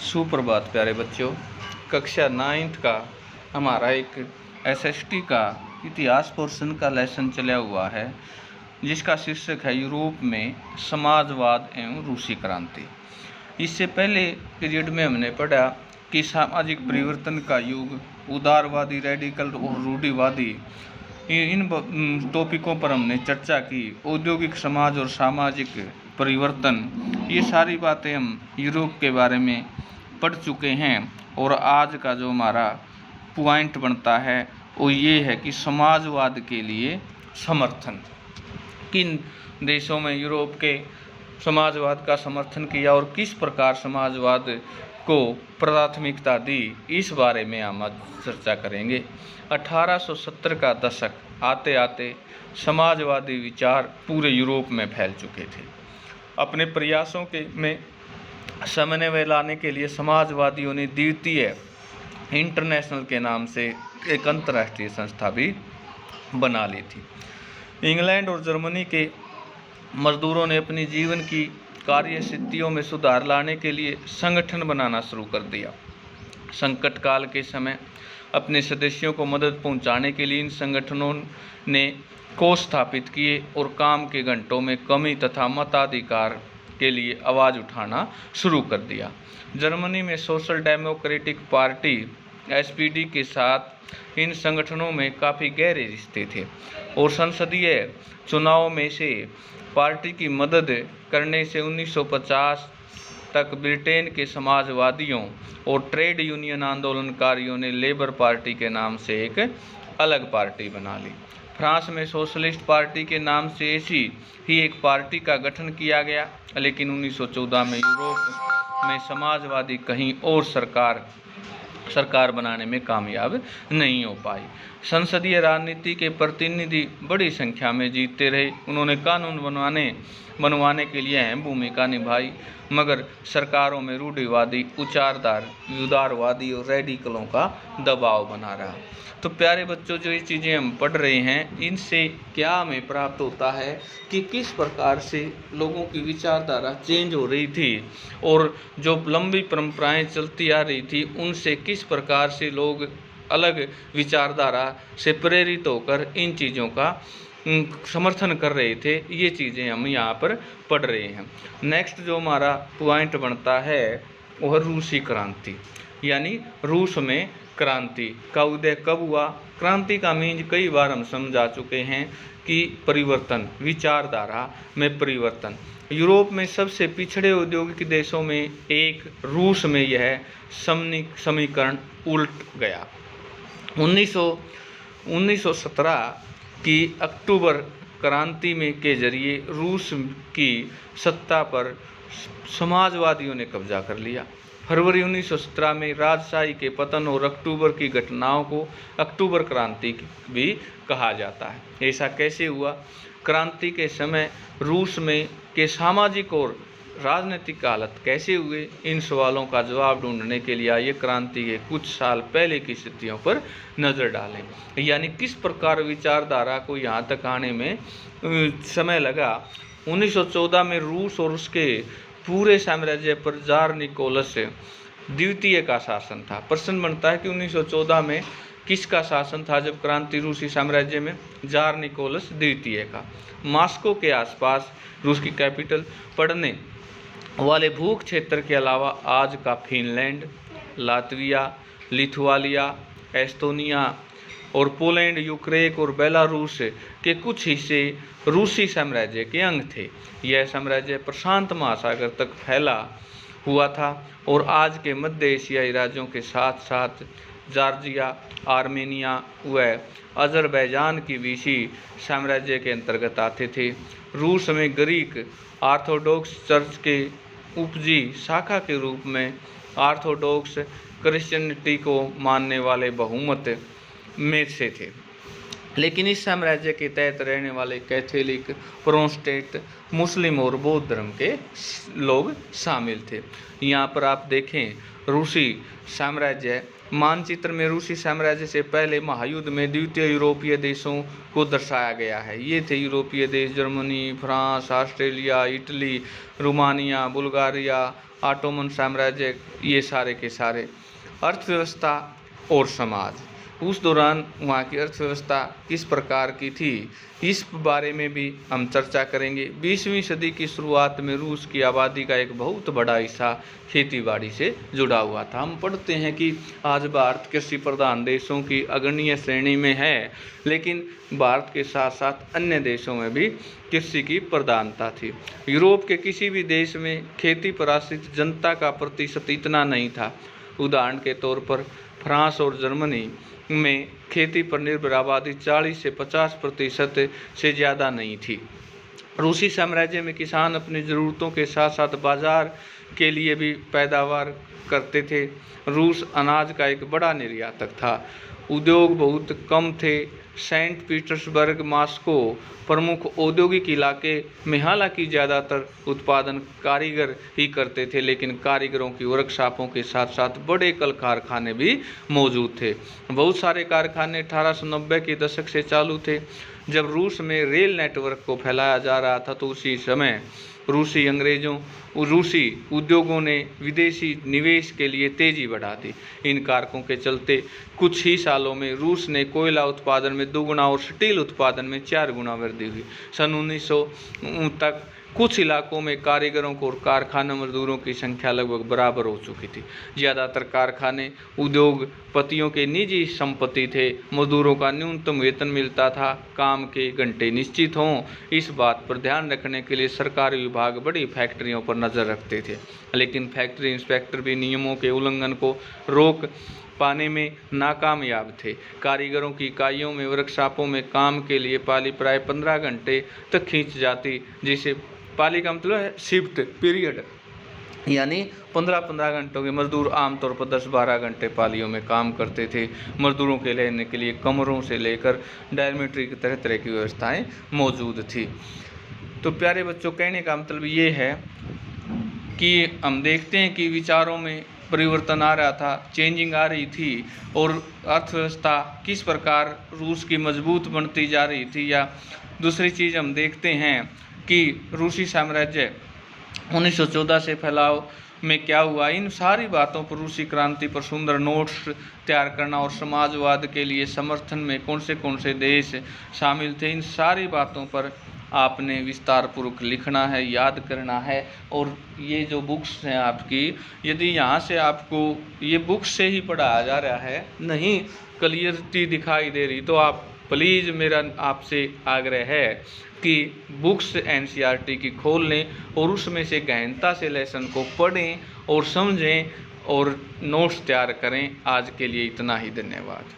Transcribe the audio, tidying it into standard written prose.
सुप्रभात प्यारे बच्चों। कक्षा 9th का हमारा एक एसएसटी का इतिहास पोर्शन का लेसन चला हुआ है, जिसका शीर्षक है यूरोप में समाजवाद एवं रूसी क्रांति। इससे पहले पीरियड में हमने पढ़ा कि सामाजिक परिवर्तन का युग, उदारवादी, रेडिकल और रूढ़िवादी, इन टॉपिकों पर हमने चर्चा की। औद्योगिक समाज और सामाजिक परिवर्तन, ये सारी बातें हम यूरोप के बारे में पढ़ चुके हैं। और आज का जो हमारा पॉइंट बनता है वो ये है कि समाजवाद के लिए समर्थन। किन देशों में यूरोप के समाजवाद का समर्थन किया और किस प्रकार समाजवाद को प्राथमिकता दी, इस बारे में हम आज चर्चा करेंगे। 1870 का दशक आते आते समाजवादी विचार पूरे यूरोप में फैल चुके थे। अपने प्रयासों में समन्वय लाने के लिए समाजवादियों ने द्वितीय इंटरनेशनल के नाम से एक अंतर्राष्ट्रीय संस्था भी बना ली थी। इंग्लैंड और जर्मनी के मजदूरों ने अपनी जीवन की कार्य स्थितियों में सुधार लाने के लिए संगठन बनाना शुरू कर दिया। संकट काल के समय अपने सदस्यों को मदद पहुंचाने के लिए इन संगठनों ने कोष स्थापित किए और काम के घंटों में कमी तथा मताधिकार के लिए आवाज़ उठाना शुरू कर दिया। जर्मनी में सोशल डेमोक्रेटिक पार्टी SPD के साथ इन संगठनों में काफ़ी गहरे रिश्ते थे और संसदीय चुनाव में से पार्टी की मदद करने से 1950 तक ब्रिटेन के समाजवादियों और ट्रेड यूनियन आंदोलनकारियों ने लेबर पार्टी के नाम से एक अलग पार्टी बना ली। फ्रांस में सोशलिस्ट पार्टी के नाम से ऐसी ही एक पार्टी का गठन किया गया, लेकिन 1914 में यूरोप में समाजवादी कहीं और सरकार बनाने में कामयाब नहीं हो पाई। संसदीय राजनीति के प्रतिनिधि बड़ी संख्या में जीतते रहे। उन्होंने कानून बनवाने के लिए अहम भूमिका निभाई, मगर सरकारों में रूढ़िवादी, उदारवादी और रेडिकलों का दबाव बना रहा। तो प्यारे बच्चों, जो ये चीज़ें हम पढ़ रहे हैं, इनसे क्या हमें प्राप्त होता है कि किस प्रकार से लोगों की विचारधारा चेंज हो रही थी और जो लंबी परंपराएं चलती आ रही थी उनसे किस प्रकार से लोग अलग विचारधारा से प्रेरित होकर इन चीज़ों का समर्थन कर रहे थे। ये चीज़ें हम यहाँ पर पढ़ रहे हैं। नेक्स्ट जो हमारा पॉइंट बनता है वह रूसी क्रांति, यानी रूस में क्रांति का उदय कब हुआ। क्रांति का मीन कई बार हम समझा चुके हैं कि परिवर्तन, विचारधारा में परिवर्तन। यूरोप में सबसे पिछड़े औद्योगिक देशों में एक रूस में यह समीकरण उल्ट गया। 1917 की अक्टूबर क्रांति में के जरिए रूस की सत्ता पर समाजवादियों ने कब्जा कर लिया। फरवरी 1917 में राजशाही के पतन और अक्टूबर की घटनाओं को अक्टूबर क्रांति भी कहा जाता है। ऐसा कैसे हुआ? क्रांति के समय रूस में के सामाजिक और राजनीतिक हालत कैसे हुए, इन सवालों का जवाब ढूंढने के लिए आइए क्रांति के कुछ साल पहले की स्थितियों पर नज़र डालें। यानी किस प्रकार विचारधारा को यहाँ तक आने में समय लगा। 1914 में रूस और उसके पूरे साम्राज्य पर जार निकोलस द्वितीय का शासन था। प्रश्न बनता है कि 1914 में किसका शासन था जब क्रांति रूसी साम्राज्य में? जार निकोलस द्वितीय का। मॉस्को के आसपास रूस की कैपिटल पड़ने वाले भू क्षेत्र के अलावा आज का फिनलैंड, लातविया, लिथुआनिया, एस्तोनिया और पोलैंड, यूक्रेन और बेलारूस के कुछ हिस्से रूसी साम्राज्य के अंग थे। यह साम्राज्य प्रशांत महासागर तक फैला हुआ था और आज के मध्य एशियाई राज्यों के साथ साथ जॉर्जिया, आर्मेनिया व अजरबैजान की भी इसी साम्राज्य के अंतर्गत आते थे। रूस में ग्रीक ऑर्थोडॉक्स चर्च के उपजी शाखा के रूप में ऑर्थोडॉक्स क्रिश्चियनिटी को मानने वाले बहुमत में से थे, लेकिन इस साम्राज्य के तहत रहने वाले कैथोलिक, प्रोटेस्टेंट, मुस्लिम और बौद्ध धर्म के लोग शामिल थे। यहाँ पर आप देखें रूसी साम्राज्य मानचित्र में रूसी साम्राज्य से पहले महायुद्ध में द्वितीय यूरोपीय देशों को दर्शाया गया है। ये थे यूरोपीय देश: Germany, France, Australia, Italy, Romania, Bulgaria Ottoman साम्राज्य, ये सारे के सारे। अर्थव्यवस्था और समाज, उस दौरान वहाँ की अर्थव्यवस्था किस प्रकार की थी, इस बारे में भी हम चर्चा करेंगे। 20वीं सदी की शुरुआत में रूस की आबादी का एक बहुत बड़ा हिस्सा खेतीबाड़ी से जुड़ा हुआ था। हम पढ़ते हैं कि आज भारत कृषि प्रधान देशों की अग्रणीय श्रेणी में है, लेकिन भारत के साथ साथ अन्य देशों में भी कृषि की प्रधानता थी। यूरोप के किसी भी देश में खेती पर आश्रित जनता का प्रतिशत इतना नहीं था। उदाहरण के तौर पर फ्रांस और जर्मनी में खेती पर निर्भर आबादी 40 से 50% से ज़्यादा नहीं थी। रूसी साम्राज्य में किसान अपनी ज़रूरतों के साथ साथ बाजार के लिए भी पैदावार करते थे। रूस अनाज का एक बड़ा निर्यातक था। उद्योग बहुत कम थे। सेंट पीटर्सबर्ग, मॉस्को प्रमुख औद्योगिक इलाके में हालांकि ज़्यादातर उत्पादन कारीगर ही करते थे, लेकिन कारीगरों की वर्कशॉपों के साथ साथ बड़े कल कारखाने भी मौजूद थे। बहुत सारे कारखाने 1890 के दशक से चालू थे। जब रूस में रेल नेटवर्क को फैलाया जा रहा था, तो उसी समय रूसी उद्योगों ने विदेशी निवेश के लिए तेजी बढ़ा दी। इन कारकों के चलते कुछ ही सालों में रूस ने कोयला उत्पादन में 2 गुना और स्टील उत्पादन में 4 गुना वृद्धि हुई। सन 1900 तक कुछ इलाकों में कारीगरों को और कारखाना मजदूरों की संख्या लगभग बराबर हो चुकी थी। ज़्यादातर कारखाने उद्योगपतियों के निजी संपत्ति थे। मजदूरों का न्यूनतम वेतन मिलता था, काम के घंटे निश्चित हों। इस बात पर ध्यान रखने के लिए सरकारी विभाग बड़ी फैक्ट्रियों पर नज़र रखते थे, लेकिन फैक्ट्री इंस्पेक्टर भी नियमों के उल्लंघन को रोक पाने में नाकामयाब थे। कारीगरों की इकाइयों में वर्कशॉपों में काम के लिए पाली प्राय 15 घंटे तक खींच जाती, जिसे पाली का मतलब है शिफ्ट पीरियड, यानी 15-15 घंटों के मजदूर आमतौर पर 10-12 घंटे पालियों में काम करते थे। मजदूरों के रहने के लिए कमरों से लेकर डॉर्मेट्री की तरह तरह की व्यवस्थाएं मौजूद थी। तो प्यारे बच्चों, कहने का मतलब ये है कि हम देखते हैं कि विचारों में परिवर्तन आ रहा था, चेंजिंग आ रही थी, और अर्थव्यवस्था किस प्रकार रूस की मजबूत बनती जा रही थी। या दूसरी चीज़ हम देखते हैं कि रूसी साम्राज्य 1914 से फैलाव में क्या हुआ। इन सारी बातों पर, रूसी क्रांति पर सुंदर नोट्स तैयार करना और समाजवाद के लिए समर्थन में कौन से देश शामिल थे, इन सारी बातों पर आपने विस्तार पूर्वक लिखना है, याद करना है। और ये जो बुक्स हैं आपकी, यदि यहाँ से आपको ये बुक्स से ही पढ़ाया जा रहा है, नहीं क्लियरिटी दिखाई दे रही, तो आप प्लीज़, मेरा आपसे आग्रह है कि बुक्स एनसीईआरटी की खोल लें और उसमें से गहनता से लेसन को पढ़ें और समझें और नोट्स तैयार करें। आज के लिए इतना ही, धन्यवाद।